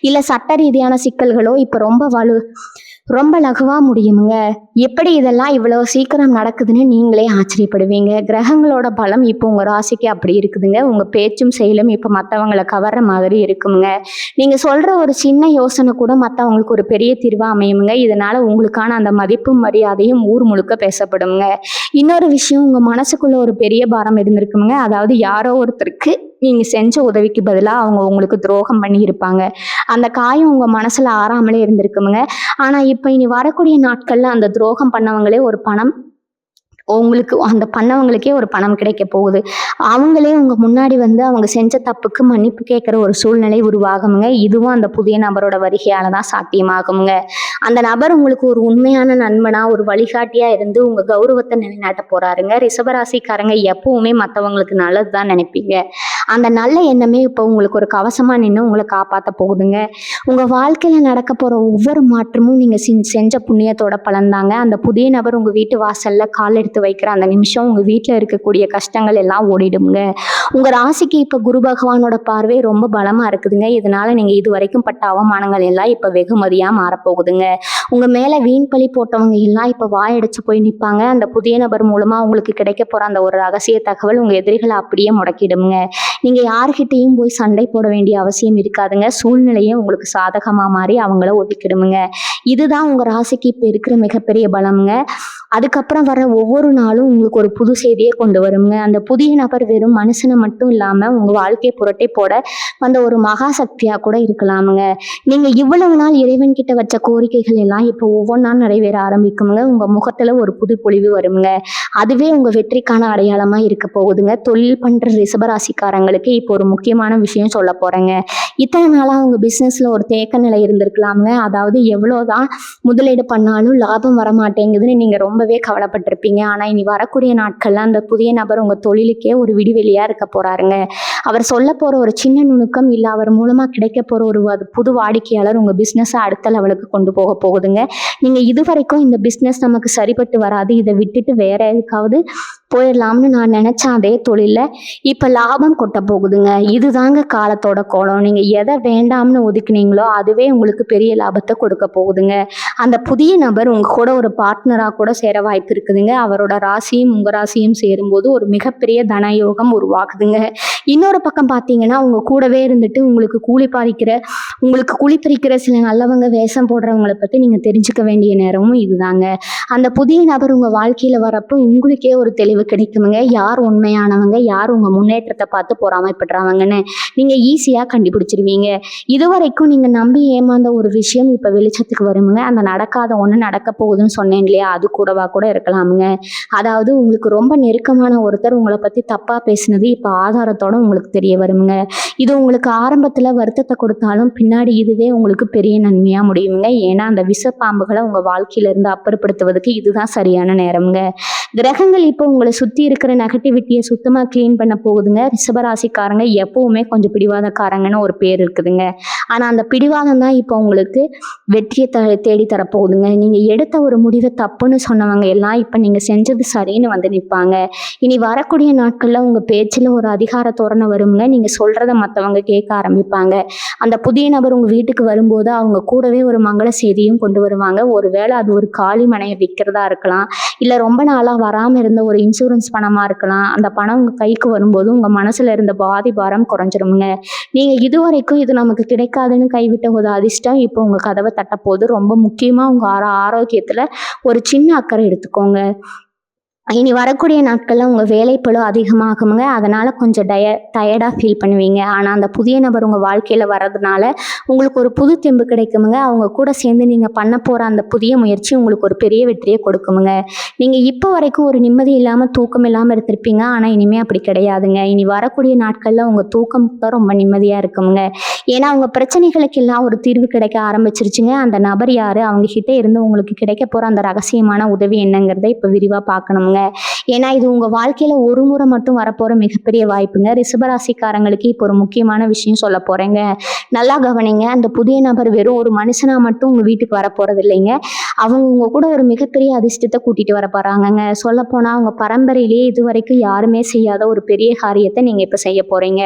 இல்ல சட்ட ரீதியான சிக்கல்களோ இப்ப ரொம்ப லகுவா முடியுமுங்க. எப்படி இதெல்லாம் இவ்வளவு சீக்கிரம் நடக்குதுன்னு நீங்களே ஆச்சரியப்படுவீங்க. கிரகங்களோட பலம் இப்போ உங்க ராசிக்கு அப்படி இருக்குதுங்க. உங்க பேச்சும் செயலும் இப்ப மத்தவங்களை கவர்ற மாதிரி இருக்குமுங்க. நீங்க சொல்ற ஒரு சின்ன யோசனை கூட மத்தவங்களுக்கு ஒரு பெரிய தீர்வா அமையுமுங்க. இதனால உங்களுக்கான அந்த மதிப்பும் மரியாதையும் ஊர் முழுக்க பேசப்படுங்க. இன்னொரு விஷயம், உங்க மனசுக்குள்ள ஒரு பெரிய பாரம் இருந்திருக்குமுங்க. அதாவது யாரோ ஒருத்தருக்கு நீங்க செஞ்ச உதவிக்கு பதிலா அவங்க உங்களுக்கு துரோகம் பண்ணி இருப்பாங்க. அந்த காயம் உங்க மனசுல ஆறாமலே இருந்திருக்குமுங்க. ஆனா இப்ப இனி வரக்கூடிய நாட்கள்ல அந்த துரோகம் பண்ணவங்களே ஒரு பணம் உங்களுக்கு அந்த பண்ணவங்களுக்கே ஒரு பணம் கிடைக்க போகுது. அவங்களே உங்க முன்னாடி வந்து அவங்க செஞ்ச தப்புக்கு மன்னிப்பு கேட்கிற ஒரு சூழ்நிலை உருவாகுமுங்க. இதுவும் அந்த புதிய நபரோட வருகையால தான் சாத்தியமாகுமுங்க. அந்த நபர் உங்களுக்கு ஒரு உண்மையான நண்பனா, ஒரு வழிகாட்டியா இருந்து உங்க கௌரவத்தை நிலைநாட்ட போறாருங்க. ரிஷபராசிக்காரங்க எப்பவுமே மற்றவங்களுக்கு நல்லது தான் நினைப்பீங்க. அந்த நல்ல எண்ணமே இப்போ உங்களுக்கு ஒரு கவசமா நின்று உங்களை காப்பாற்ற போகுதுங்க. உங்க வாழ்க்கையில நடக்க போற ஒவ்வொரு மாற்றமும் நீங்க செஞ்ச புண்ணியத்தோட பலன்தாங்க. அந்த புதிய நபர் உங்க வீட்டு வாசல்ல கால் எடுத்து வைக்கிற அந்த நிமிஷம் உங்க வீட்டுல இருக்கக்கூடிய கஷ்டங்கள் எல்லாம் ஓடிடுங்க. உங்க ராசிக்கு இப்ப குரு பகவானோட பார்வை ரொம்ப பலமா இருக்குதுங்க. இதனால நீங்க இது வரைக்கும் பட்ட அவமானங்கள் எல்லாம் இப்ப வெகுமதியா மாறப்போகுதுங்க. உங்க மேல வீண் பழி போட்டவங்க எல்லாம் இப்ப வாயடிச்சு போய் நிற்பாங்க. அந்த புதிய நபர் மூலமா உங்களுக்கு கிடைக்க போற அந்த ஒரு ரகசிய தகவல் உங்க எதிரிகளை அப்படியே முடக்கிடுங்க. நீங்க யார்கிட்டையும் போய் சண்டை போட வேண்டிய அவசியம் இருக்காதுங்க. சூழ்நிலையே உங்களுக்கு சாதகமா மாறி அவங்கள ஒதுக்கிடுமுங்க. இதுதான் உங்க ராசிக்கு இப்ப இருக்கிற மிகப்பெரிய பலம்ங்க. அதுக்கப்புறம் வர ஒவ்வொரு நாளும் உங்களுக்கு ஒரு புது செய்தியை கொண்டு வருங்க. அந்த புதிய நபர் வெறும் மனுஷனை மட்டும் இல்லாம உங்க வாழ்க்கையை புரட்டி போட வந்த ஒரு மகா சக்தியா கூட இருக்கலாமுங்க. நீங்க இவ்வளவு நாள் இறைவன் கிட்ட வச்ச கோரிக்கைகள் எல்லாம் இப்போ ஒவ்வொன்றா நிறைவேற ஆரம்பிக்குங்க. உங்க முகத்துல ஒரு புது பொலிவு வருங்க. அதுவே உங்க வெற்றிக்கான அடையாளமா இருக்க போகுதுங்க. தொழில் பண்ற ரிஷபராசிக்காரங்களுக்கு இப்போ ஒரு முக்கியமான விஷயம் சொல்ல போறேங்க. இத்தனை நாளாக அவங்க பிஸ்னஸில் ஒரு தேக்க நிலை இருந்திருக்கலாமுங்க. அதாவது எவ்வளோதான் முதலீடு பண்ணாலும் லாபம் வரமாட்டேங்குதுன்னு நீங்கள் ரொம்பவே கவலைப்பட்டிருப்பீங்க. ஆனால் இனி வரக்கூடிய நாட்களில் அந்த புதிய நபர் உங்கள் தொழிலுக்கே ஒரு விடிவெளியாக இருக்க போகிறாருங்க. அவர் சொல்ல போகிற ஒரு சின்ன நுணுக்கம் இல்லை அவர் மூலமாக கிடைக்க போகிற ஒரு புது வாடிக்கையாளர் உங்கள் பிஸ்னஸை அடுத்த லெவலுக்கு கொண்டு போக போகுதுங்க. நீங்கள் இதுவரைக்கும் இந்த பிஸ்னஸ் நமக்கு சரிப்பட்டு வராது, இதை விட்டுட்டு வேற எதுக்காவது போயிடலாம்னு நான் நினச்ச அதே தொழிலில் இப்போ லாபம் கொட்ட போகுதுங்க. இதுதாங்க காலத்தோட கோலம். நீங்கள் எதை வேண்டாம்னு ஒதுக்குனீங்களோ அதுவே உங்களுக்கு பெரிய லாபத்தை கொடுக்க போகுதுங்க. அந்த புதிய நபர் உங்கள் கூட ஒரு பார்ட்னராக கூட சேர வாய்ப்பு இருக்குதுங்க. அவரோட ராசியும் உங்கள் ராசியும் சேரும்போது ஒரு மிகப்பெரிய தனயோகம் உருவாக்குதுங்க. இன்னொரு பக்கம் பார்த்தீங்கன்னா உங்கள் கூடவே இருந்துட்டு உங்களுக்கு கூலி பறிக்கிற சில நல்லவங்க வேஷம் போடுறவங்களை பற்றி நீங்கள் தெரிஞ்சுக்க வேண்டிய நேரமும் இதுதாங்க. அந்த புதிய நபர் உங்கள் வாழ்க்கையில் வரப்போ உங்களுக்கே ஒரு தெளிவு கிடைக்குமுங்க. யார் உண்மையானவங்க, யார் உங்கள் முன்னேற்றத்தை பார்த்து பொறாமைப்படுறாங்கன்னு நீங்கள் ஈஸியாக கண்டுபிடிச்சிருவீங்க. இதுவரைக்கும் நீங்கள் நம்பி ஏமாந்த ஒரு விஷயம் இப்போ வெளிச்சத்துக்கு வருமுங்க. அந்த நடக்காத ஒன்று நடக்க போகுதுன்னு சொன்னேன் இல்லையா, அது கூடவா கூட இருக்கலாமுங்க. அதாவது உங்களுக்கு ரொம்ப நெருக்கமான ஒருத்தர் உங்களை பற்றி தப்பாக பேசினது இப்போ ஆதாரத்தோட உங்களுக்கு தெரிய வருமுங்க. இது உங்களுக்கு ஆரம்பத்தில் வருத்தத்தை கொடுத்தாலும் பின்னாடி இதுவே உங்களுக்கு பெரிய நன்மையாக முடியுங்க. ஏன்னா அந்த விஷப்பாம்புகளை உங்கள் வாழ்க்கையிலேருந்து அப்புறப்படுத்துவதற்கு இதுதான் சரியான நேரம்ங்க. கிரகங்கள் இப்போ உங்களை சுற்றி இருக்கிற நெகட்டிவிட்டியை சுத்தமாக க்ளீன் பண்ண போகுதுங்க. ரிஷபராசிக்காரங்க எப்பவுமே கொஞ்சம் பிடிவாதக்காரங்கன்னு ஒரு பேர் இருக்குதுங்க. ஆனால் அந்த பிடிவாதம் தான் இப்போ உங்களுக்கு வெற்றியை தேடி தரப்போகுதுங்க. நீங்கள் எடுத்த ஒரு முடிவை தப்புன்னு சொன்னவங்க எல்லாம் இப்போ நீங்கள் செஞ்சது சரின்னு வந்து நிற்பாங்க. இனி வரக்கூடிய நாட்களில் உங்கள் பேச்சில் ஒரு அதிகார தோரணை வருங்க. நீங்கள் சொல்கிறத மற்றவங்க கேட்க ஆரம்பிப்பாங்க. அந்த புதிய நபர் உங்கள் வீட்டுக்கு வரும்போது அவங்க கூடவே ஒரு மங்கள செய்தியும் கொண்டு வருவாங்க. ஒருவேளை அது ஒரு காலி மனையை விற்கிறதா இருக்கலாம், இல்லை ரொம்ப நாளாக வராமல் இருந்த ஒரு இன்சூரன்ஸ் பணமாக இருக்கலாம். அந்த பணம் உங்கள் கைக்கு வரும்போது உங்கள் மனசில் இருந்த பாரம் குறைஞ்சிருமுங்க. நீங்கள் இதுவரைக்கும் இது நமக்கு கிடைக்காதுன்னு கைவிட்ட ஒரு அதிர்ஷ்டம் இப்போ உங்கள் கதவை தட்டப்போகுது. ரொம்ப முக்கியமாக உங்கள் ஆரோக்கியத்தில் ஒரு சின்ன அக்கறை எடுத்துக்கோங்க. இனி வரக்கூடிய நாட்களில் உங்கள் வேலைப்பளு அதிகமாகுங்க. அதனால் கொஞ்சம் டயர்டாக ஃபீல் பண்ணுவீங்க. ஆனால் அந்த புதிய நபர் உங்கள் வாழ்க்கையில் வர்றதுனால உங்களுக்கு ஒரு புது தெம்பு கிடைக்குமுங்க. அவங்க கூட சேர்ந்து நீங்கள் பண்ண போகிற அந்த புதிய முயற்சி உங்களுக்கு ஒரு பெரிய வெற்றியை கொடுக்குமுங்க. நீங்கள் இப்போ வரைக்கும் ஒரு நிம்மதி இல்லாமல் தூக்கம் இல்லாமல் இருந்திருப்பீங்க. ஆனால் இனிமேல் அப்படி கிடையாதுங்க. இனி வரக்கூடிய நாட்களில் உங்கள் தூக்கம் தான் ரொம்ப நிம்மதியாக இருக்குமுங்க. ஏன்னா அவங்க பிரச்சனைகளுக்கு எல்லாம் ஒரு தீர்வு கிடைக்க ஆரம்பிச்சிருச்சுங்க. அந்த நபர் யார், அவங்கக்கிட்ட இருந்து உங்களுக்கு கிடைக்க போகிற அந்த ரகசியமான உதவி என்னங்கிறத இப்போ விரிவாக பார்க்கணுங்க. ஏன்னா இது உங்க வாழ்க்கையில ஒரு முறை மட்டும் வரப்போற மிகப்பெரிய வாய்ப்புங்க. ரிஷபராசிக்காரங்களுக்கு இப்போ ஒரு முக்கியமான விஷயம் சொல்ல போறேங்க, நல்லா கவனிங்க. அந்த புதிய நபர் வெறும் ஒரு மனுஷனா மட்டும் உங்க வீட்டுக்கு வர போறது இல்லைங்க. அவங்க உங்க கூட ஒரு மிகப்பெரிய அதிர்ஷ்டத்தை கூட்டிட்டு வர போறாங்கங்க. சொல்ல போனா அவங்க பரம்பரையிலேயே இது வரைக்கும் யாருமே செய்யாத ஒரு பெரிய காரியத்தை நீங்க இப்ப செய்ய போறீங்க.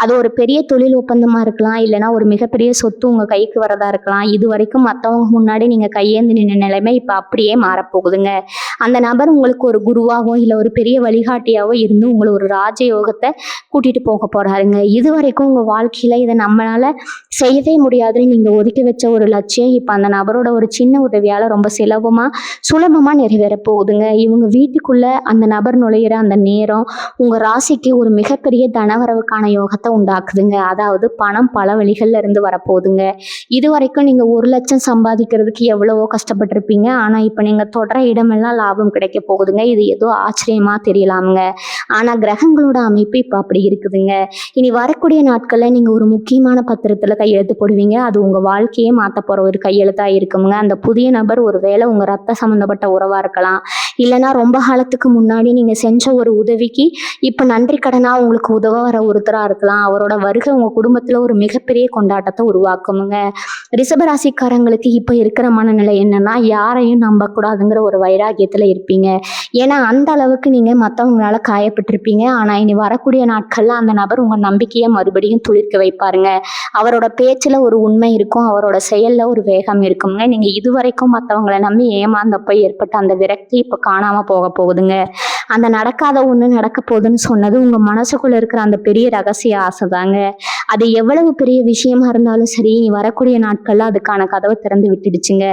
அது ஒரு பெரிய தொழில் ஒப்பந்தமா இருக்கலாம், இல்லைன்னா ஒரு மிகப்பெரிய சொத்து உங்க கைக்கு வரதா இருக்கலாம். இது வரைக்கும் மற்றவங்க முன்னாடி நீங்க கையேந்து நின்ற நிலைமை இப்ப அப்படியே மாறப்போகுதுங்க. அந்த நபர் உங்களுக்கு ஒரு குருவாவோ இல்லை ஒரு பெரிய வழிகாட்டியாவோ இருந்து உங்களை ஒரு ராஜயோகத்தை கூட்டிட்டு போக போறாருங்க. இது வரைக்கும் உங்க வாழ்க்கையில இதை நம்மளால செய்யவே முடியாதுன்னு நீங்க ஒதுக்கி வச்ச ஒரு லட்சியம் இப்ப அந்த நபரோட ஒரு சின்ன உதவியால ரொம்ப சுலபமா நிறைவேற போகுதுங்க. இவங்க வீட்டுக்குள்ள அந்த நபர் நுழையிற அந்த நேரம் உங்க ராசிக்கு ஒரு மிகப்பெரிய தனவரவுக்கான யோகத்தை உண்டாக்குதுங்க. அதாவது பணம் பல வழிகள்ல இருந்து வரப்போகுதுங்க. இது வரைக்கும் நீங்க 1 லட்சம் சம்பாதிக்கிறதுக்கு எவ்வளவோ கஷ்டப்பட்டிருப்பீங்க. ஆனா இப்ப நீங்க தொடர இடமெல்லாம் லாபம் கிடைக்க போகுதுங்க. இது ஏதோ ஆச்சரியமா தெரியலாமுங்க. ஆனா கிரகங்களோட அமைப்பு இப்ப அப்படி இருக்குதுங்க. இனி வரக்கூடிய நாட்கள்ல நீங்க ஒரு முக்கியமான பத்திரத்துல கையெழுத்து போடுவீங்க. அது உங்க வாழ்க்கையே மாத்த போற ஒரு கையெழுத்தா இருக்குங்க. அந்த புதிய நபர் ஒருவேளை உங்க ரத்த சம்பந்தப்பட்ட உறவா இருக்கலாம், இல்லைன்னா ரொம்ப காலத்துக்கு முன்னாடி நீங்க செஞ்ச ஒரு உதவிக்கு இப்ப நன்றி கடனா உங்களுக்கு உதவ வர ஒருத்தரா இருக்கலாம். அவரோட வருகை உங்க குடும்பத்துல ஒரு மிகப்பெரிய கொண்டாட்டத்தை உருவாக்குமுங்க. ரிஷபராசிக்காரங்களுக்கு இப்ப இருக்கிற மனநிலை என்னன்னா, யாரையும் நம்பக்கூடாதுங்கிற ஒரு வைராகியத்துல இருப்பீங்க. ஏன்னா அந்த அளவுக்கு நீங்க மற்றவங்களால காயப்பட்டிருப்பீங்க. ஆனா இனி வரக்கூடிய நாட்கள்ல அந்த நபர் உங்க நம்பிக்கையை மறுபடியும் துளிர்க்க வைப்பாருங்க. அவரோட பேச்சுல ஒரு உண்மை இருக்கும், அவரோட செயல்ல ஒரு வேகம் இருக்குங்க. நீங்க இதுவரைக்கும் மற்றவங்களை நம்பி ஏமாந்தப்ப ஏற்பட்ட அந்த விரக்தி இப்ப காணாம போக போகுதுங்க. அந்த நடக்காத ஒண்ணு நடக்க போகுதுன்னு சொன்னது உங்க மனசுக்குள்ள இருக்கிற அந்த பெரிய ரகசிய ஆசைதாங்க. அது எவ்வளவு பெரிய விஷயமா இருந்தாலும் சரி, இனி வரக்கூடிய நாட்கள்ல அதுக்கான கதவை திறந்து விட்டுடுச்சுங்க.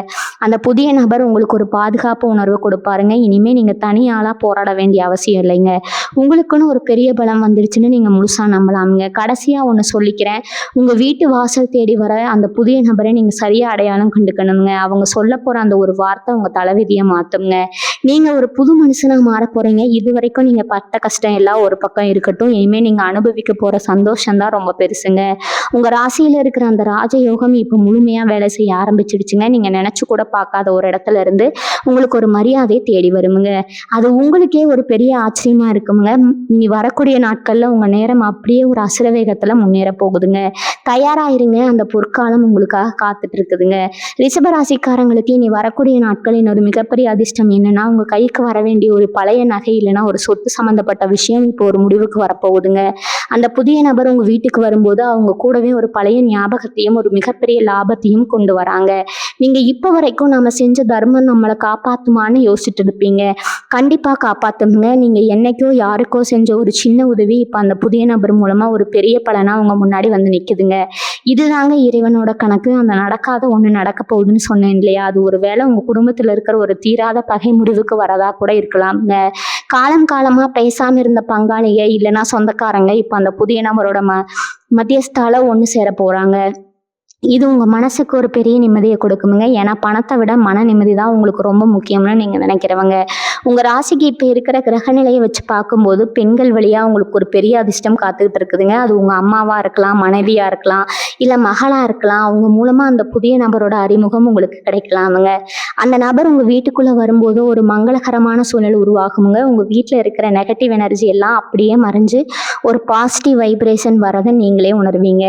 அந்த புதிய நபர் உங்களுக்கு ஒரு பாதுகாப்பு உணர்வு கொடுப்பாருங்க. இனிமே நீங்க தனியாளா போராட வேண்டிய அவசியம் இல்லைங்க. உங்களுக்குன்னு ஒரு பெரிய பலம் வந்துடுச்சுன்னு நீங்க முழுசா நம்பலாமுங்க. கடைசியா ஒண்ணு சொல்லிக்கிறேன், உங்க வீட்டு வாசல் தேடி வர அந்த புதிய நபரை நீங்க சரியா அடையாளம் கண்டுக்கணுங்க. அவங்க சொல்ல போற அந்த ஒரு வார்த்தை உங்க தலைவிதியை மாத்துங்க. நீங்க ஒரு புது மனுஷனா மாற போறீங்க. இது வரைக்கும் நீங்க பட்ட கஷ்டம் எல்லாம் ஒரு பக்கம் இருக்கட்டும். இனிமே நீங்க அனுபவிக்க போற சந்தோஷம் தான் ரொம்ப பெருசுங்க. உங்க ராசியில இருக்கிற அந்த ராஜயோகம் இப்ப முழுமையா வேலை செய்ய ஆரம்பிச்சிடுச்சுங்க. நீங்க நினைச்சு கூட பார்க்காத ஒரு இடத்துல இருந்து உங்களுக்கு ஒரு மரியாதை தேடி வருமுங்க. அது உங்களுக்கே ஒரு பெரிய ஆச்சரியமா இருக்குமுங்க. இனி வரக்கூடிய நாட்கள்ல உங்க நேரம் அப்படியே ஒரு அசுர வேகத்துல முன்னேற போகுதுங்க. தயாராயிருங்க. அந்த பொற்காலம் உங்களுக்காக காத்துட்டு இருக்குதுங்க. ரிஷபராசிக்காரங்களுக்கு இனி வரக்கூடிய நாட்களின் ஒரு மிகப்பெரிய அதிர்ஷ்டம் என்னன்னா, உங்க கைக்கு வர வேண்டிய ஒரு பழைய நகை இல்லைன்னா ஒரு சொத்து சம்பந்தப்பட்ட விஷயம் இப்போ ஒரு முடிவுக்கு வரப்போகுதுங்க. அந்த புதிய நபர் உங்க வீட்டுக்கு வரும்போது அவங்க கூடவே ஒரு பழைய ஞாபகத்தையும் ஒரு மிகப்பெரிய லாபத்தையும் கொண்டு வராங்க. நீங்க இப்ப வரைக்கும் நம்ம செஞ்ச தர்மம் நம்மளை காப்பாத்துமான்னு யோசிச்சுட்டு இருப்பீங்க. கண்டிப்பா காப்பாத்துங்க. நீங்க என்னைக்கோ யாருக்கோ செஞ்ச ஒரு சின்ன உதவி இப்ப அந்த புதிய நபர் மூலமா ஒரு பெரிய பலனா உங்க முன்னாடி வந்து நிக்குதுங்க. இதுதாங்க இறைவனோட கணக்கு. அந்த நடக்காத ஒண்ணு நடக்க போகுதுன்னு சொன்னேன் இல்லையா, அது ஒரு வேளை உங்க குடும்பத்துல இருக்கிற ஒரு தீராத பகை முடிவுக்கு வரதா கூட இருக்கலாம்ங்க. காலம் காலமா பேசாம இருந்த பங்காளிங்க இல்லைன்னா சொந்தக்காரங்க இப்ப அந்த புதிய நபரோட மத்தியஸ்தால ஒண்ணு சேர போறாங்க. இது உங்க மனசுக்கு ஒரு பெரிய நிம்மதியை கொடுக்குமுங்க. ஏன்னா பணத்தை விட மன நிம்மதி தான் உங்களுக்கு ரொம்ப முக்கியம்னு நீங்க நினைக்கிறவங்க. உங்க ராசிக்கு இப்ப இருக்கிற கிரகநிலையை வச்சு பார்க்கும்போது பெண்கள் வழியா உங்களுக்கு ஒரு பெரிய அதிர்ஷ்டம் காத்துக்கிட்டு இருக்குதுங்க. அது உங்க அம்மாவா இருக்கலாம், மனைவியா இருக்கலாம், இல்ல மகளா இருக்கலாம். அவங்க மூலமா அந்த புதிய நபரோட அறிமுகம் உங்களுக்கு கிடைக்கலாமுங்க. அந்த நபர் உங்க வீட்டுக்குள்ள வரும்போது ஒரு மங்களகரமான சூழல் உருவாகுமுங்க. உங்க வீட்டுல இருக்கிற நெகட்டிவ் எனர்ஜி எல்லாம் அப்படியே மறைஞ்சு ஒரு பாசிட்டிவ் வைப்ரேஷன் வரதை நீங்களே உணர்வீங்க.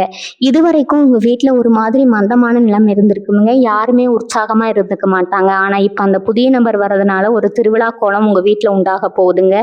இதுவரைக்கும் உங்க வீட்டுல ஒரு மாதிரி மந்தமான நிலம் இருந்திருக்குமுங்க. யாருமே உற்சாகமா இருந்துக்க மாட்டாங்க. ஆனா இப்ப அந்த புதிய நபர் வர்றதுனால ஒரு திருவிழா கோலம் உங்க வீட்டுல உண்டாக போகுதுங்க.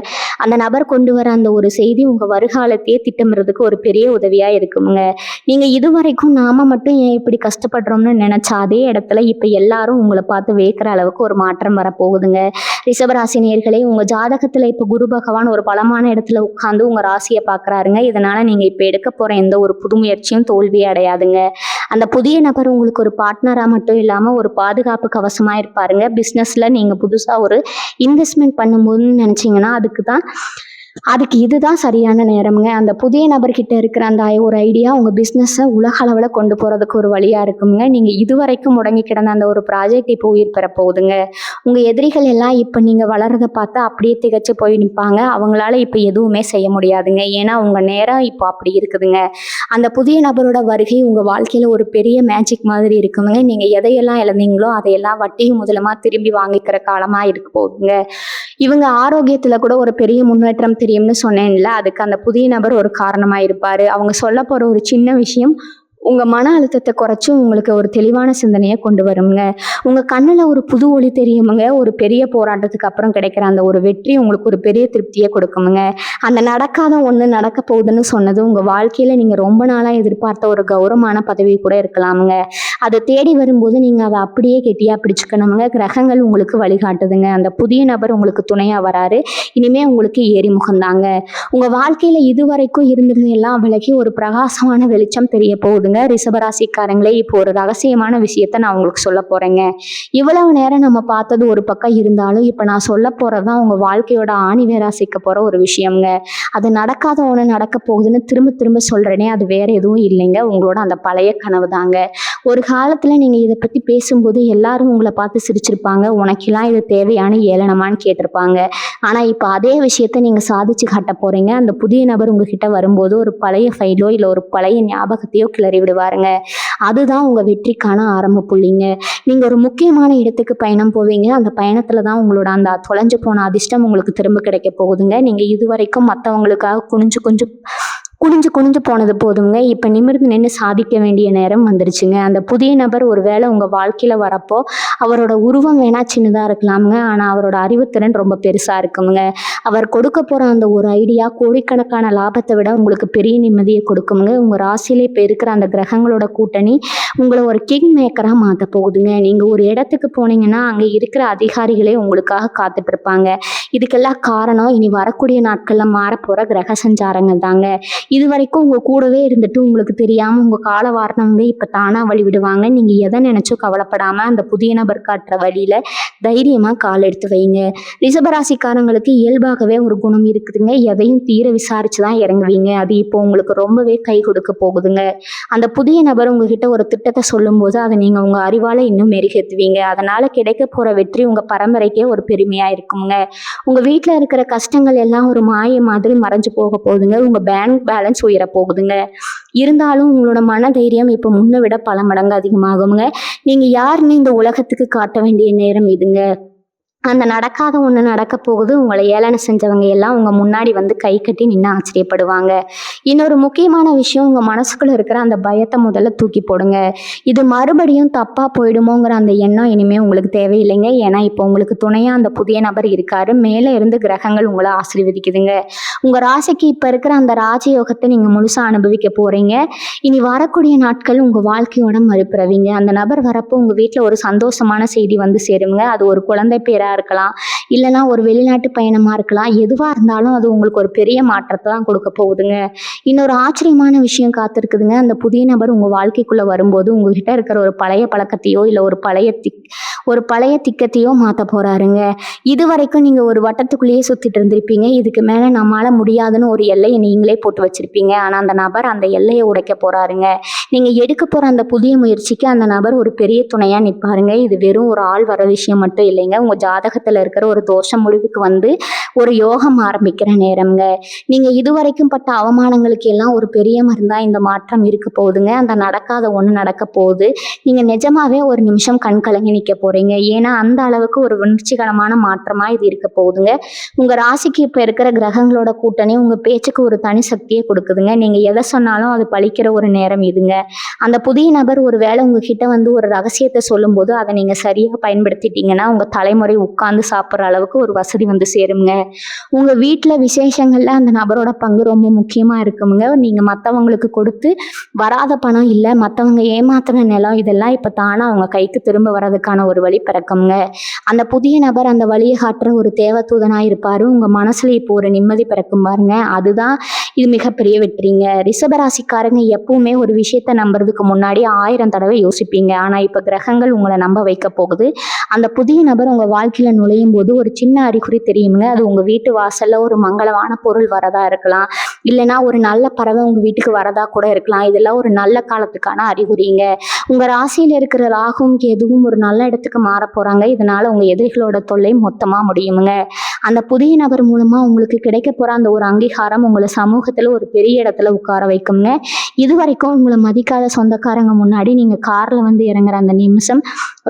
அந்த நபர் கொண்டு வர அந்த ஒரு செய்தி உங்க வருகாலத்தையே திட்டமிறதுக்கு ஒரு பெரிய உதவியா இருக்குமுங்க. நீங்க இதுவரைக்கும் நாம மட்டும் ஏன் இப்படி கஷ்டப்படுறோம்னு நினைச்ச அதே இடத்துல இப்ப எல்லாரும் உங்களை பார்த்து வேக்கிற அளவுக்கு ஒரு மாற்றம் வரப்போகுதுங்க. ரிஷபராசி நேயர்களே, உங்க ஜாதகத்துல இப்ப குரு பகவான் ஒரு பலமான இடத்துல உட்கார்ந்து உங்க ராசியை பாக்குறாருங்க. இதனால நீங்க இப்ப எடுக்க போற எந்த ஒரு புது முயற்சியும் தோல்வியே அடையாதுங்க. அந்த புதிய நபர் உங்களுக்கு ஒரு பார்ட்னரா மட்டும் இல்லாம ஒரு பாதுகாப்பு கவசமா இருப்பாருங்க. பிசினஸ்ல நீங்க புதுசா ஒரு இன்வெஸ்ட்மெண்ட் பண்ணும்போதுன்னு நினைச்சீங்கன்னா அதுக்கு இதுதான் சரியான நேரம்ங்க. அந்த புதிய நபர்கிட்ட இருக்கிற அந்த ஒரு ஐடியா உங்க பிஸ்னஸை உலக அளவில் கொண்டு போறதுக்கு ஒரு வழியா இருக்குங்க. நீங்க இதுவரைக்கும் முடங்கி கிடந்த அந்த ஒரு ப்ராஜெக்ட் இப்போ உயிர் பெற போகுதுங்க. உங்க எதிரிகள் எல்லாம் இப்ப நீங்க வளர்றதை பார்த்து அப்படியே திகச்சு போய் நிற்பாங்க. அவங்களால இப்ப எதுவுமே செய்ய முடியாதுங்க. ஏன்னா உங்க நேரம் இப்போ அப்படி இருக்குதுங்க. அந்த புதிய நபரோட வருகை உங்க வாழ்க்கையில ஒரு பெரிய மேஜிக் மாதிரி இருக்குங்க. நீங்க எதையெல்லாம் இழந்தீங்களோ அதையெல்லாம் வட்டியும் முதலமா திரும்பி வாங்கிக்கிற காலமா இருக்க போகுதுங்க. இவங்க ஆரோக்கியத்துல கூட ஒரு பெரிய முன்னேற்றம் தெரியும்னு சொன்னேன்ல, அதுக்கு அந்த புதிய நபர் ஒரு காரணமா இருப்பாரு. அவங்க சொல்ல போற ஒரு சின்ன விஷயம் உங்க மன அழுத்தத்தை குறைச்சு உங்களுக்கு ஒரு தெளிவான சிந்தனையை கொண்டு வருங்க. உங்க கண்ணுல ஒரு புது ஒளி தெரியுமுங்க. ஒரு பெரிய போராட்டத்துக்கு அப்புறம் கிடைக்கிற அந்த ஒரு வெற்றி உங்களுக்கு ஒரு பெரிய திருப்தியை கொடுக்குமுங்க. அந்த நடக்காத ஒண்ணு நடக்க போகுதுன்னு சொன்னது உங்க வாழ்க்கையில நீங்க ரொம்ப நாளா எதிர்பார்த்த ஒரு கௌரவமான பதவி கூட இருக்கலாமுங்க. அதை தேடி வரும்போது நீங்க அதை அப்படியே கெட்டியா பிடிச்சுக்கணுமுங்க. கிரகங்கள் உங்களுக்கு வழிகாட்டுதுங்க. அந்த புதிய நபர் உங்களுக்கு துணையா வராரு. இனிமே உங்களுக்கு ஏறிமுகம் தாங்க. உங்க வாழ்க்கையில இதுவரைக்கும் இருந்தது எல்லாம் விலகி ஒரு பிரகாசமான வெளிச்சம் தெரிய போகுதுங்க. ரிஷபராசிக்காரங்களே, இப்போ ஒரு ரகசியமான விஷயத்த நான் உங்களுக்கு சொல்ல போறேங்க. இவ்வளவு நேரம் நம்ம பார்த்தது ஒரு பக்கம் இருந்தாலும் இப்ப நான் சொல்ல போறதுதான் உங்க வாழ்க்கையோட ஆணிவேரா சேர்க்க போற ஒரு விஷயம்ங்க. அது நடக்காத ஒண்ணு நடக்க போகுதுன்னு திரும்ப திரும்ப சொல்றேனே, அது வேற எதுவும் இல்லைங்க, உங்களோட அந்த பழைய கனவு தாங்க. ஒரு காலத்துல நீங்க இதை பத்தி பேசும்போது எல்லாரும் உங்களை பார்த்து சிரிச்சிருப்பாங்க. உனக்கெல்லாம் இது தேவையான ஏளனமான்னு கேட்டிருப்பாங்க. ஆனா இப்ப அதே விஷயத்த நீங்க சாதிச்சு காட்ட போறீங்க. அந்த புதிய நபர் உங்ககிட்ட வரும்போது ஒரு பழைய ஃபைலோ இல்ல ஒரு பழைய ஞாபகத்தையோ கிளறி விடுவாருங்க. அதுதான் உங்க வெற்றிக்கான ஆரம்ப புள்ளிங்க. நீங்க ஒரு முக்கியமான இடத்துக்கு பயணம் போவீங்க. அந்த பயணத்துல தான் உங்களோட அந்த தொலைஞ்சு போன அதிர்ஷ்டம் உங்களுக்கு திரும்ப கிடைக்க போகுதுங்க. நீங்க இதுவரைக்கும் மற்றவங்களுக்காக குனிஞ்சு குனிஞ்சு போனது போதுங்க. இப்ப நிமிர்ந்து நின்று சாதிக்க வேண்டிய நேரம் வந்துருச்சுங்க. அந்த புதிய நபர் ஒரு வேளை உங்க வாழ்க்கையில வரப்போ அவரோட உருவம் வேணா சின்னதா இருக்கலாமுங்க. ஆனா அவரோட அறிவுத்திறன் ரொம்ப பெருசா இருக்குமுங்க. அவர் கொடுக்க போற அந்த ஒரு ஐடியா கோடிக்கணக்கான லாபத்தை விட உங்களுக்கு பெரிய நிம்மதியை கொடுக்குமுங்க. உங்க ராசியில இப்ப இருக்கிற அந்த கிரகங்களோட கூட்டணி உங்களை ஒரு கிங் மேக்கரா மாத்த போகுதுங்க. நீங்க ஒரு இடத்துக்கு போனீங்கன்னா அங்க இருக்கிற அதிகாரிகளே உங்களுக்காக காத்துட்டு இருப்பாங்க. இதுக்கெல்லாம் காரணம் இனி வரக்கூடிய நாட்கள்ல மாறப்போற கிரக சஞ்சாரங்கள் தாங்க. இது வரைக்கும் உங்க கூடவே இருந்துட்டு உங்களுக்கு தெரியாம உங்க கால வாரணவங்க இப்ப தானா வழி விடுவாங்க. நீங்க எதை நினைச்சும் கவலைப்படாம அந்த புதிய நபர் காட்டுற வழியில தைரியமா கால் எடுத்து வைங்க. ரிஷபராசிக்காரங்களுக்கு இயல்பாகவே ஒரு குணம் இருக்குதுங்க. எதையும் தீர விசாரிச்சுதான் இறங்குவீங்க. அது இப்போ உங்களுக்கு ரொம்பவே கை கொடுக்க போகுதுங்க. அந்த புதிய நபர் உங்ககிட்ட ஒரு திட்டத்தை சொல்லும்போது அதை நீங்கள் உங்கள் அறிவால் இன்னும் மெருகேற்றுவீங்க. அதனால் கிடைக்க போகிற வெற்றி உங்கள் பரம்பரைக்கே ஒரு பெருமையாக இருக்குங்க. உங்கள் வீட்டில் இருக்கிற கஷ்டங்கள் எல்லாம் ஒரு மாய மாதிரி மறைஞ்சு போக போகுதுங்க. உங்கள் பேங்க் பேலன்ஸ் உயர போகுதுங்க. இருந்தாலும் உங்களோட மன தைரியம் இப்போ முன்னை விட பல மடங்கு அதிகமாகுங்க. நீங்கள் யாருன்னு இந்த உலகத்துக்கு காட்ட வேண்டிய நேரம் இதுங்க. அந்த நடக்காத ஒன்று நடக்க போகுது. உங்களை ஏளனம் செஞ்சவங்க எல்லாம் உங்கள் முன்னாடி வந்து கை கட்டி நின்று ஆச்சரியப்படுவாங்க. இன்னொரு முக்கியமான விஷயம், உங்கள் மனசுக்குள்ளே இருக்கிற அந்த பயத்தை முதல்ல தூக்கி போடுங்க. இது மறுபடியும் தப்பாக போயிடுமோங்கிற அந்த எண்ணம் இனிமேல் உங்களுக்கு தேவையில்லைங்க. ஏன்னா இப்போ உங்களுக்கு துணையாக அந்த புதிய நபர் இருக்காரு. மேலே இருந்து கிரகங்கள் உங்களை ஆசீர்வதிக்குதுங்க. உங்கள் ராசிக்கு இப்போ இருக்கிற அந்த ராஜயோகத்தை நீங்கள் முழுசாக அனுபவிக்க போகிறீங்க. இனி வரக்கூடிய நாட்கள் உங்கள் வாழ்க்கையோட மறுபிறவிங்க. அந்த நபர் வரப்போ உங்கள் வீட்டில் ஒரு சந்தோஷமான செய்தி வந்து சேருங்க. அது ஒரு குழந்தை பேராக இருக்கலாம், இல்லைனா ஒரு வெளிநாட்டு பயணமாக இருக்கலாம். எதுவாக இருந்தாலும் அது உங்களுக்கு ஒரு பெரிய மாற்றத்தை தான் கொடுக்க போகுதுங்க. இன்னொரு ஆச்சரியமான விஷயம் காத்திருக்குதுங்க. அந்த புதிய நபர் உங்கள் வாழ்க்கைக்குள்ளே வரும்போது உங்ககிட்ட இருக்கிற ஒரு பழைய பழக்கத்தையோ இல்லை ஒரு பழைய திக்கத்தையோ மாற்ற போகிறாருங்க. இது வரைக்கும் நீங்கள் ஒரு வட்டத்துக்குள்ளேயே சுற்றிட்டு இருந்திருப்பீங்க. இதுக்கு மேலே நம்மளால் முடியாதுன்னு ஒரு எல்லையை நீங்களே போட்டு வச்சுருப்பீங்க. ஆனால் அந்த நபர் அந்த எல்லையை உடைக்க போகிறாருங்க. நீங்கள் எடுக்க போகிற அந்த புதிய முயற்சிக்கு அந்த நபர் ஒரு பெரிய துணையாக நிற்பாருங்க. இது வெறும் ஒரு ஆள் வர விஷயம் மட்டும் இல்லைங்க. உங்கள் ஜாதகத்தில் இருக்கிற ஒரு தோஷம் முடிவுக்கு வந்து ஒரு யோகம் ஆரம்பிக்கிற நேரம்ங்க. நீங்கள் இதுவரைக்கும் பட்ட அவமானங்களுக்கு எல்லாம் ஒரு பெரிய மருந்தாக இந்த மாற்றம் இருக்க போகுதுங்க. அந்த நடக்காத ஒன்று நடக்க போகுது. நீங்கள் நிஜமாவே ஒரு நிமிஷம் கண் கலங்கி நிற்க போகிறீங்க. ஏன்னா அந்த அளவுக்கு ஒரு உணர்ச்சிகரமான மாற்றமாக இது இருக்க போகுதுங்க. உங்கள் ராசிக்கு இப்போ இருக்கிற கிரகங்களோட கூட்டணி உங்கள் பேச்சுக்கு ஒரு தனி சக்தியை கொடுக்குதுங்க. நீங்கள் எதை சொன்னாலும் அது பழிக்கிற ஒரு நேரம் இதுங்க. அந்த புதிய நபர் ஒரு வேளை உங்ககிட்ட வந்து ஒரு ரகசியத்தை சொல்லும்போது அதை நீங்கள் சரியாக பயன்படுத்திட்டீங்கன்னா உங்கள் தலைமுறை உட்கார்ந்து சாப்பிட்ற அளவுக்கு ஒரு வசதி வந்து சேருங்க. உங்கள் வீட்டில் விசேஷங்களில் அந்த நபரோட பங்கு ரொம்ப முக்கியமாக இருக்குங்க. நீங்கள் மற்றவங்களுக்கு கொடுத்து வராத பணம் இல்லை, மற்றவங்க ஏமாத்தின நிலம், இதெல்லாம் இப்போ தானாக அவங்க கைக்கு திரும்ப வர்றதுக்கான ஒரு வழி பிறக்குங்க. அந்த புதிய நபர் அந்த வழியை காட்டுற ஒரு தேவதூதனாக இருப்பார். உங்கள் மனசில் இப்போ ஒரு நிம்மதி பிறக்கும் பாருங்க. அதுதான் இது மிகப்பெரிய வெற்றிங்க. ரிஷபராசிக்காரங்க எப்பவுமே ஒரு விஷயத்தை நம்புறதுக்கு முன்னாடி 1000 தடவை யோசிப்பீங்க. ஆனால் இப்போ கிரகங்கள் உங்களை நம்ப வைக்க போகுது. அந்த புதிய நபர் உங்கள் வாழ்க்கையில் நுழையும் போது ஒரு சின்ன அறிகுறி தெரியுங்க. அது உங்கள் வீட்டு வாசலில் ஒரு மங்களமான பொருள் வரதா இருக்கலாம், இல்லைனா ஒரு நல்ல பறவை உங்கள் வீட்டுக்கு வரதா கூட இருக்கலாம். இதெல்லாம் ஒரு நல்ல காலத்துக்கான அறிகுறிங்க. உங்கள் ராசியில் இருக்கிற ராகுவும் கேதுவும் ஒரு நல்ல இடத்துக்கு மாற போகிறாங்க. இதனால் உங்கள் எதிரிகளோட தொல்லை மொத்தமாக முடியுங்க. அந்த புதிய நபர் மூலமாக உங்களுக்கு கிடைக்க போகிற அந்த ஒரு அங்கீகாரம் உங்களை சமூகத்தில் ஒரு பெரிய இடத்துல உட்கார வைக்குங்க. இது வரைக்கும் உங்களை மதிக்காத சொந்தக்காரங்க முன்னாடி நீங்கள் காரில் வந்து இறங்குற அந்த நிமிஷம்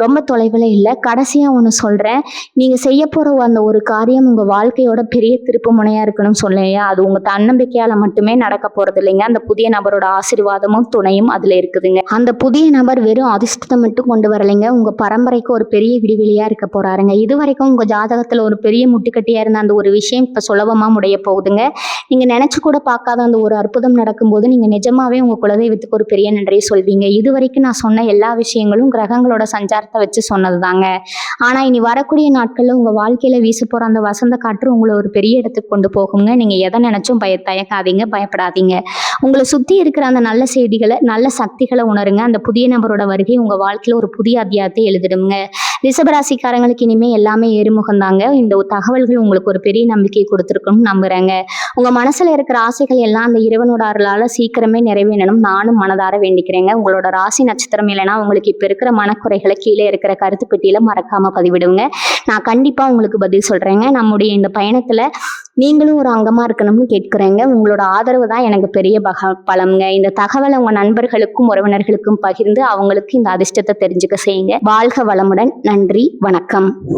ரொம்ப தொலைவில் இல்லை. கடைசியாக ஒன்று சொல்கிறேன், நீங்கள் செய்ய போகிற அந்த ஒரு காரியம் உங்கள் வாழ்க்கையோட பெரிய திருப்பு முனையாக இருக்கணும்னு சொல்லையா, அது உங்கள் தன்னம்பிக்கையால் மட்டுமே நடக்க போகிறது இல்லைங்க. அந்த புதிய நபரோட ஆசீர்வாதமும் துணையும் அதில் இருக்குதுங்க. அந்த புதிய நபர் வெறும் அதிர்ஷ்டத்தை மட்டும் கொண்டு வரலைங்க, உங்கள் பரம்பரைக்கு ஒரு பெரிய விடிவெளியாக இருக்க போகிறாருங்க. இது வரைக்கும் உங்கள் ஜாதகத்தில் ஒரு பெரிய முட்டுக்கட்டியாக இருந்த அந்த ஒரு விஷயம் இப்போ சுலபமாக முடிய போகுதுங்க. நீங்கள் நினச்சி கூட பார்க்காத அந்த ஒரு அற்புதம் நடக்கும்போது நீங்கள் நிஜமாவே உங்கள் குலதெய்வத்துக்கு ஒரு பெரிய நன்றியை சொல்வீங்க. இது வரைக்கும் நான் சொன்ன எல்லா விஷயங்களும் கிரகங்களோட சஞ்சாரத்தை வச்சு சொன்னது தாங்க. ஆனால் இனி வரக்கூடிய நாட்களில் உங்கள் வாழ்க்கையில் வீச போகிற அந்த வசந்த காற்று உங்களை ஒரு பெரிய இடத்துக்கு கொண்டு போகுங்க. நீங்கள் எதை நினச்சும் தயக்காதீங்க, பயப்படாதீங்க. உங்களை சுற்றி இருக்கிற அந்த நல்ல செய்திகளை, நல்ல சக்திகளை உணருங்க. அந்த புதிய நபரோட வருகை உங்கள் வாழ்க்கையில் ஒரு புதிய அத்தியாயத்தை எழுதிடுங்க. ரிஷபராசிக்காரங்களுக்கு இனிமேல் எல்லாமே ஏறுமுகம் தாங்க. இந்த தகவல்கள் உங்களுக்கு ஒரு பெரிய நம்பிக்கையை கொடுத்துருக்குன்னு நம்புகிறேங்க. உங்கள் மனசில் இருக்கிற ஆசைகள் எல்லாம் அந்த இறைவனோட அருளால் சீக்கிரமே நிறைவேறணும் நானும் மனதார வேண்டிக்கிறேங்க. உங்களோட ராசி நட்சத்திரம் இல்லைன்னா உங்களுக்கு இப்போ இருக்கிற மனக்குறைகளை கீழே இருக்கிற கருத்து பெட்டியில் மறக்காமல் பதிவிடுங்க. நான் கண்டிப்பாக உங்களுக்கு பதில் சொல்கிறேங்க. நம்முடைய இந்த பயணத்தில் நீங்களும் ஒரு அங்கமாக இருக்கணும்னு கேட்குறேங்க. உங்களோட ஆதரவு தான் எனக்கு பெரிய பலம்ங்க. இந்த தகவலை உங்கள் நண்பர்களுக்கும் உறவினர்களுக்கும் பகிர்ந்து அவங்களுக்கு இந்த அதிர்ஷ்டத்தை தெரிஞ்சுக்க செய்யுங்க. வாழ்க வளமுடன். நன்றி, வணக்கம்.